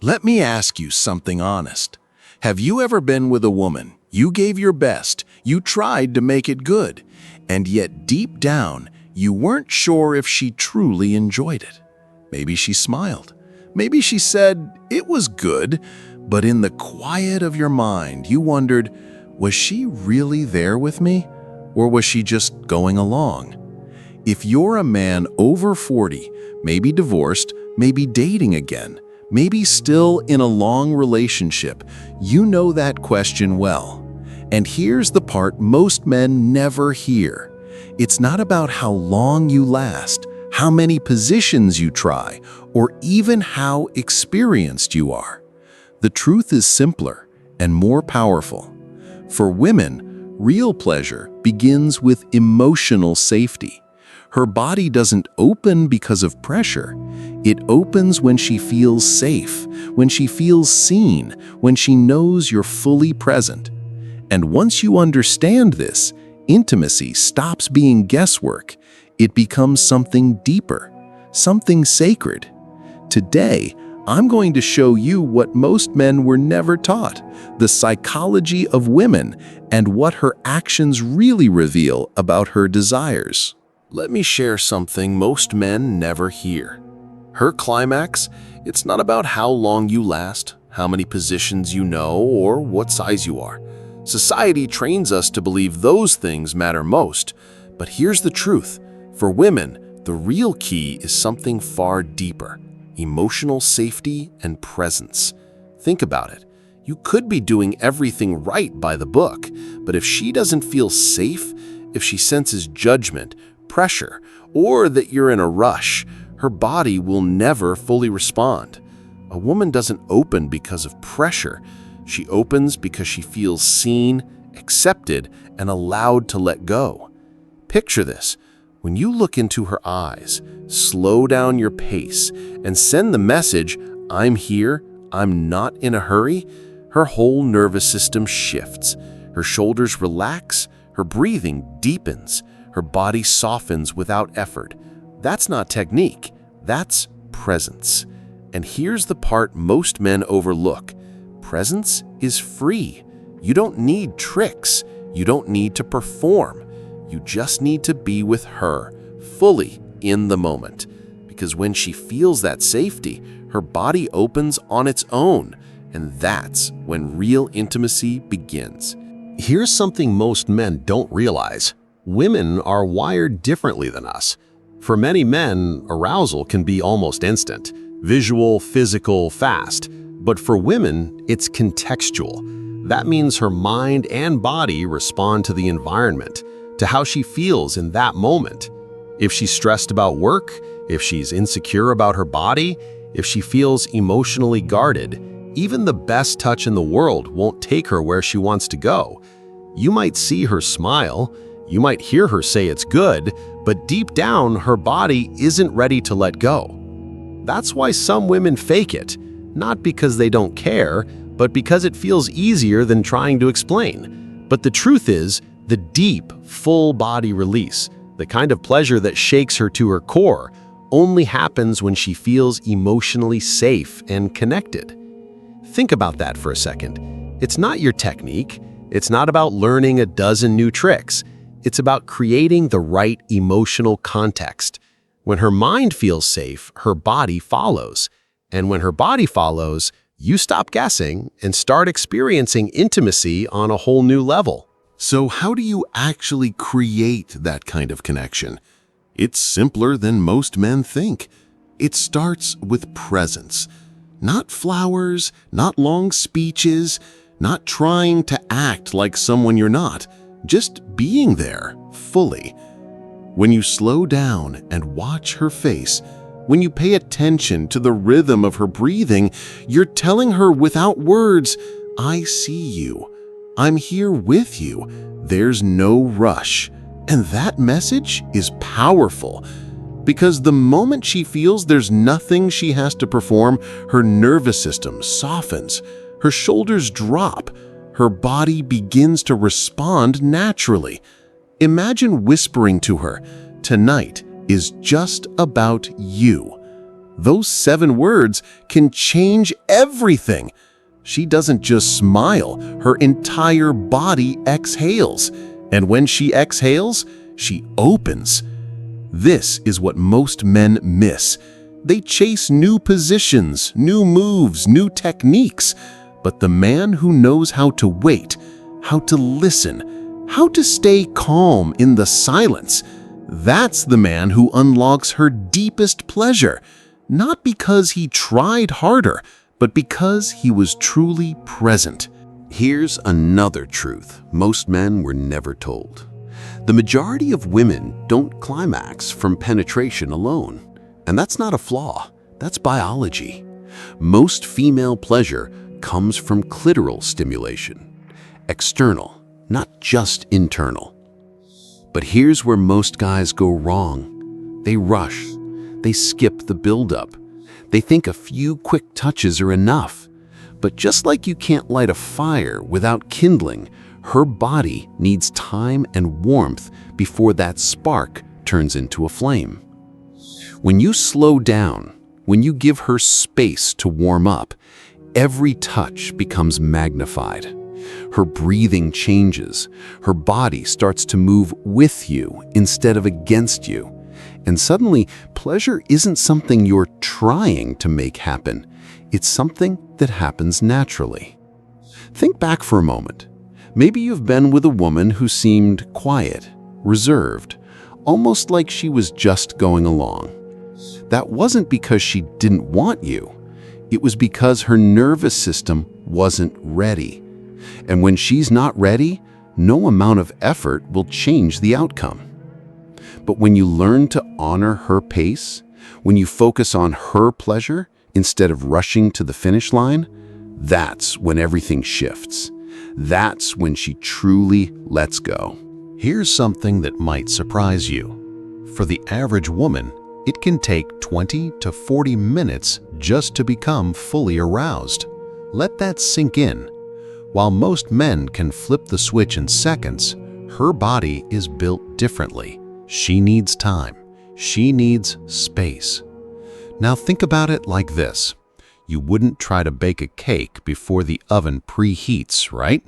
Let me ask you something honest. Have you ever been with a woman? You gave your best, you tried to make it good, and yet deep down, you weren't sure if she truly enjoyed it. Maybe she smiled. Maybe she said it was good, but in the quiet of your mind, you wondered, was she really there with me? Or was she just going along? If you're a man over 40, maybe divorced, maybe dating again, maybe still in a long relationship, you know that question well. And here's the part most men never hear. It's not about how long you last, how many positions you try, or even how experienced you are. The truth is simpler and more powerful. For women, real pleasure begins with emotional safety. Her body doesn't open because of pressure. It opens when she feels safe, when she feels seen, when she knows you're fully present. And once you understand this, intimacy stops being guesswork. It becomes something deeper, something sacred. Today, I'm going to show you what most men were never taught, the psychology of women, and what her actions really reveal about her desires. Let me share something most men never hear. Her climax, it's not about how long you last, how many positions you know, or what size you are. Society trains us to believe those things matter most, but here's the truth. For women, the real key is something far deeper: emotional safety and presence. Think about it. You could be doing everything right by the book, but if she doesn't feel safe, if she senses judgment, pressure, or that you're in a rush, her body will never fully respond. A woman doesn't open because of pressure. She opens because she feels seen, accepted, and allowed to let go. Picture this. When you look into her eyes, slow down your pace, and send the message, "I'm here, I'm not in a hurry," her whole nervous system shifts. Her shoulders relax, her breathing deepens, her body softens without effort. That's not technique, that's presence. And here's the part most men overlook. Presence is free. You don't need tricks. You don't need to perform. You just need to be with her, fully in the moment. Because when she feels that safety, her body opens on its own, and that's when real intimacy begins. Here's something most men don't realize. Women are wired differently than us. For many men, arousal can be almost instant, visual, physical, fast. But for women, it's contextual. That means her mind and body respond to the environment, to how she feels in that moment. If she's stressed about work, if she's insecure about her body, if she feels emotionally guarded, even the best touch in the world won't take her where she wants to go. You might see her smile, you might hear her say it's good, but deep down, her body isn't ready to let go. That's why some women fake it, not because they don't care, but because it feels easier than trying to explain. But the truth is, the deep, full body release, the kind of pleasure that shakes her to her core, only happens when she feels emotionally safe and connected. Think about that for a second. It's not your technique. It's not about learning a dozen new tricks. It's about creating the right emotional context. When her mind feels safe, her body follows. And when her body follows, you stop guessing and start experiencing intimacy on a whole new level. So how do you actually create that kind of connection? It's simpler than most men think. It starts with presence. Not flowers, not long speeches, not trying to act like someone you're not. Just being there, fully. When you slow down and watch her face, when you pay attention to the rhythm of her breathing, you're telling her without words, "I see you. I'm here with you. There's no rush." And that message is powerful, because the moment she feels there's nothing she has to perform, her nervous system softens, her shoulders drop, her body begins to respond naturally. Imagine whispering to her, "Tonight is just about you." Those 7 words can change everything. She doesn't just smile, her entire body exhales. And when she exhales, she opens. This is what most men miss. They chase new positions, new moves, new techniques. But the man who knows how to wait, how to listen, how to stay calm in the silence, that's the man who unlocks her deepest pleasure. Not because he tried harder, but because he was truly present. Here's another truth most men were never told. The majority of women don't climax from penetration alone. And that's not a flaw, that's biology. Most female pleasure comes from clitoral stimulation. External, not just internal. But here's where most guys go wrong. They rush. They skip the buildup. They think a few quick touches are enough. But just like you can't light a fire without kindling, her body needs time and warmth before that spark turns into a flame. When you slow down, when you give her space to warm up, every touch becomes magnified. Her breathing changes. Her body starts to move with you instead of against you. And suddenly, pleasure isn't something you're trying to make happen. It's something that happens naturally. Think back for a moment. Maybe you've been with a woman who seemed quiet, reserved, almost like she was just going along. That wasn't because she didn't want you. It was because her nervous system wasn't ready. And when she's not ready, no amount of effort will change the outcome. But when you learn to honor her pace, when you focus on her pleasure instead of rushing to the finish line, that's when everything shifts. That's when she truly lets go. Here's something that might surprise you. For the average woman, it can take 20 to 40 minutes just to become fully aroused. Let that sink in. While most men can flip the switch in seconds, her body is built differently. She needs time. She needs space. Now think about it like this. You wouldn't try to bake a cake before the oven preheats, right?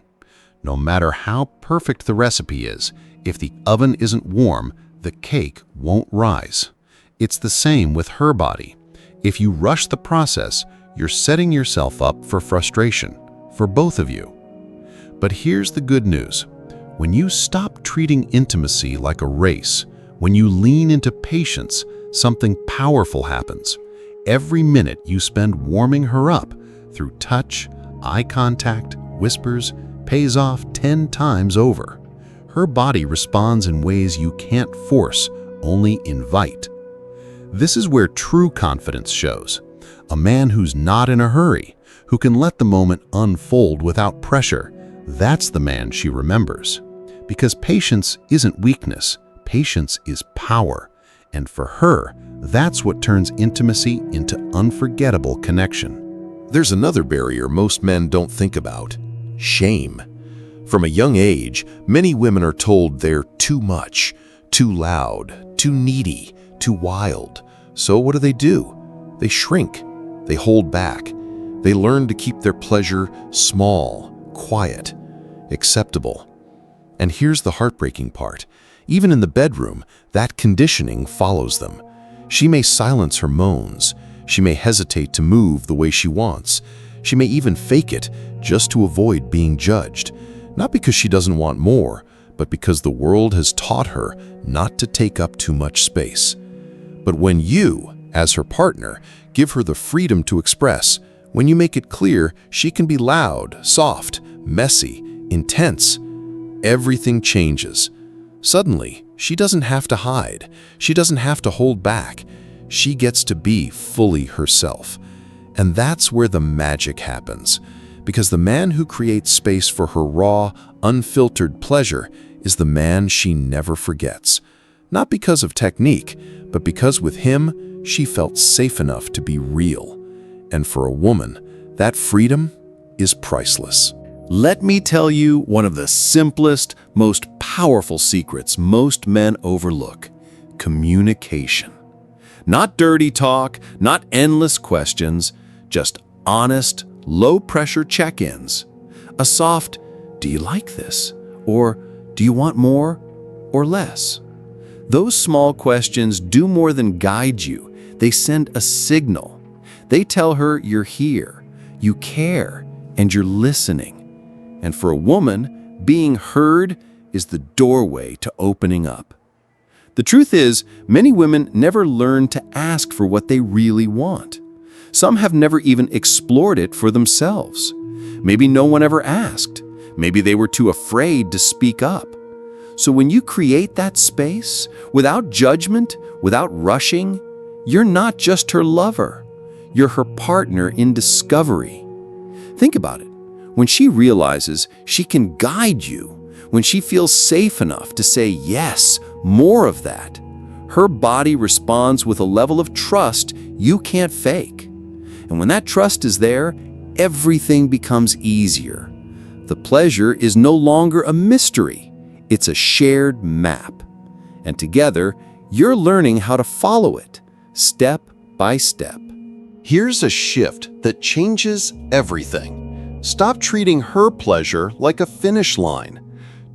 No matter how perfect the recipe is, if the oven isn't warm, the cake won't rise. It's the same with her body. If you rush the process, you're setting yourself up for frustration, for both of you. But here's the good news. When you stop treating intimacy like a race, when you lean into patience, something powerful happens. Every minute you spend warming her up through touch, eye contact, whispers, pays off 10 times over. Her body responds in ways you can't force, only invite. This is where true confidence shows. A man who's not in a hurry, who can let the moment unfold without pressure, that's the man she remembers. Because patience isn't weakness, patience is power. And for her, that's what turns intimacy into unforgettable connection. There's another barrier most men don't think about: shame. From a young age, many women are told they're too much, too loud, too needy, too wild. So what do? They shrink. They hold back. They learn to keep their pleasure small, quiet, acceptable. And here's the heartbreaking part. Even in the bedroom, that conditioning follows them. She may silence her moans. She may hesitate to move the way she wants. She may even fake it just to avoid being judged. Not because she doesn't want more, but because the world has taught her not to take up too much space. But when you, as her partner, give her the freedom to express, when you make it clear she can be loud, soft, messy, intense, everything changes. Suddenly, she doesn't have to hide. She doesn't have to hold back. She gets to be fully herself. And that's where the magic happens. Because the man who creates space for her raw, unfiltered pleasure is the man she never forgets. Not because of technique, but because with him, she felt safe enough to be real. And for a woman, that freedom is priceless. Let me tell you one of the simplest, most powerful secrets most men overlook: communication. Not dirty talk, not endless questions, just honest, low-pressure check-ins. A soft, "Do you like this?" or "Do you want more?" or less. Those small questions do more than guide you. They send a signal. They tell her you're here, you care, and you're listening. And for a woman, being heard is the doorway to opening up. The truth is, many women never learn to ask for what they really want. Some have never even explored it for themselves. Maybe no one ever asked. Maybe they were too afraid to speak up. So when you create that space, without judgment, without rushing, you're not just her lover. You're her partner in discovery. Think about it. When she realizes she can guide you, when she feels safe enough to say yes, more of that, her body responds with a level of trust you can't fake. And when that trust is there, everything becomes easier. The pleasure is no longer a mystery. It's a shared map. And together, you're learning how to follow it, step by step. Here's a shift that changes everything. Stop treating her pleasure like a finish line.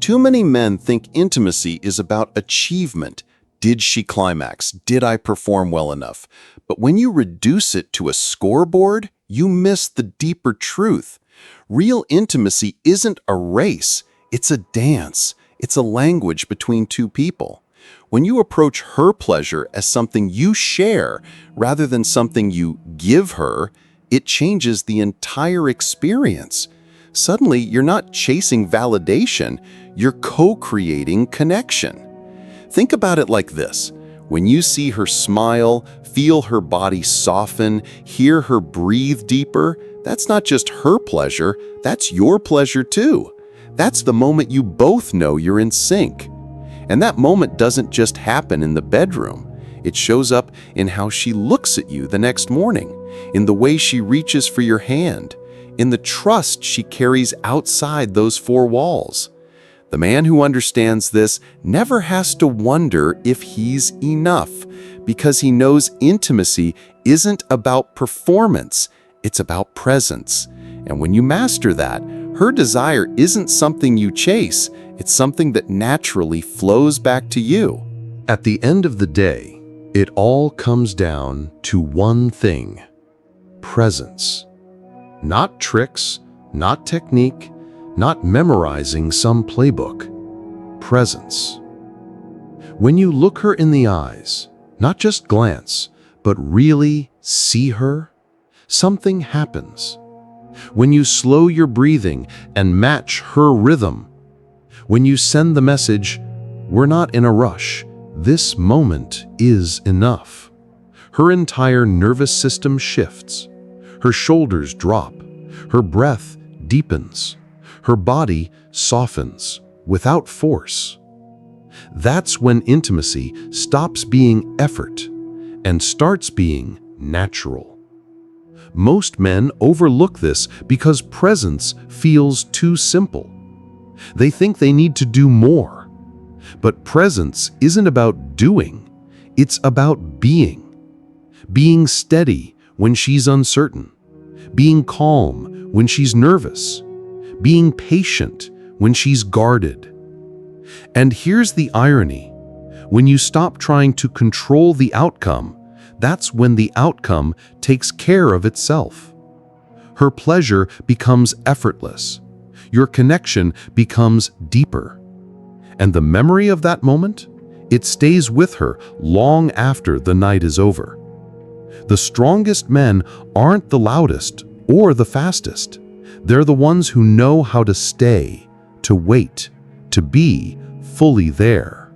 Too many men think intimacy is about achievement. Did she climax? Did I perform well enough? But when you reduce it to a scoreboard, you miss the deeper truth. Real intimacy isn't a race, it's a dance. It's a language between two people. When you approach her pleasure as something you share rather than something you give her, it changes the entire experience. Suddenly, you're not chasing validation, you're co-creating connection. Think about it like this. When you see her smile, feel her body soften, hear her breathe deeper, that's not just her pleasure, that's your pleasure too. That's the moment you both know you're in sync. And that moment doesn't just happen in the bedroom. It shows up in how she looks at you the next morning, in the way she reaches for your hand, in the trust she carries outside those four walls. The man who understands this never has to wonder if he's enough, because he knows intimacy isn't about performance, it's about presence. And when you master that, her desire isn't something you chase, it's something that naturally flows back to you. At the end of the day, it all comes down to one thing: presence. Not tricks, not technique, not memorizing some playbook. Presence. When you look her in the eyes, not just glance, but really see her, something happens. When you slow your breathing and match her rhythm, when you send the message, "We're not in a rush, this moment is enough," her entire nervous system shifts. Her shoulders drop, her breath deepens, her body softens without force. That's when intimacy stops being effort and starts being natural. Most men overlook this because presence feels too simple. They think they need to do more. But presence isn't about doing, it's about being. Being steady when she's uncertain, being calm when she's nervous, being patient when she's guarded. And here's the irony. When you stop trying to control the outcome, that's when the outcome takes care of itself. Her pleasure becomes effortless. Your connection becomes deeper. And the memory of that moment, it stays with her long after the night is over. The strongest men aren't the loudest or the fastest. They're the ones who know how to stay, to wait, to be fully there.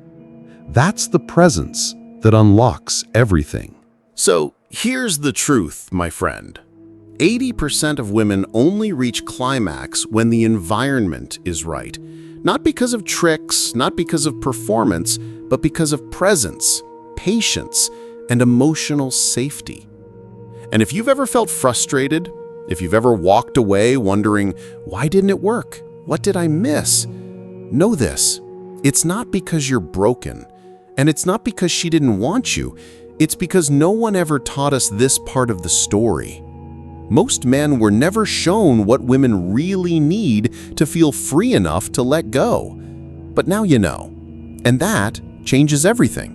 That's the presence that unlocks everything. So here's the truth, my friend. 80% of women only reach climax when the environment is right. Not because of tricks, not because of performance, but because of presence, patience, and emotional safety. And if you've ever felt frustrated, if you've ever walked away wondering, why didn't it work? What did I miss? Know this, it's not because you're broken, and it's not because she didn't want you. It's because no one ever taught us this part of the story. Most men were never shown what women really need to feel free enough to let go. But now you know. And that changes everything.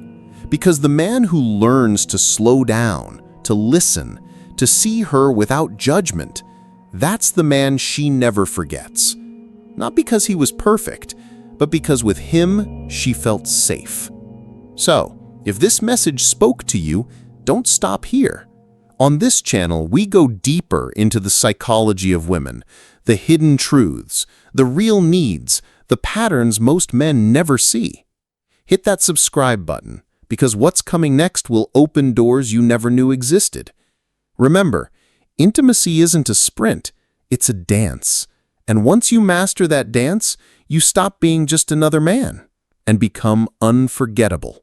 Because the man who learns to slow down, to listen, to see her without judgment, that's the man she never forgets. Not because he was perfect, but because with him, she felt safe. So, if this message spoke to you, don't stop here. On this channel, we go deeper into the psychology of women, the hidden truths, the real needs, the patterns most men never see. Hit that subscribe button, because what's coming next will open doors you never knew existed. Remember, intimacy isn't a sprint, it's a dance. And once you master that dance, you stop being just another man and become unforgettable.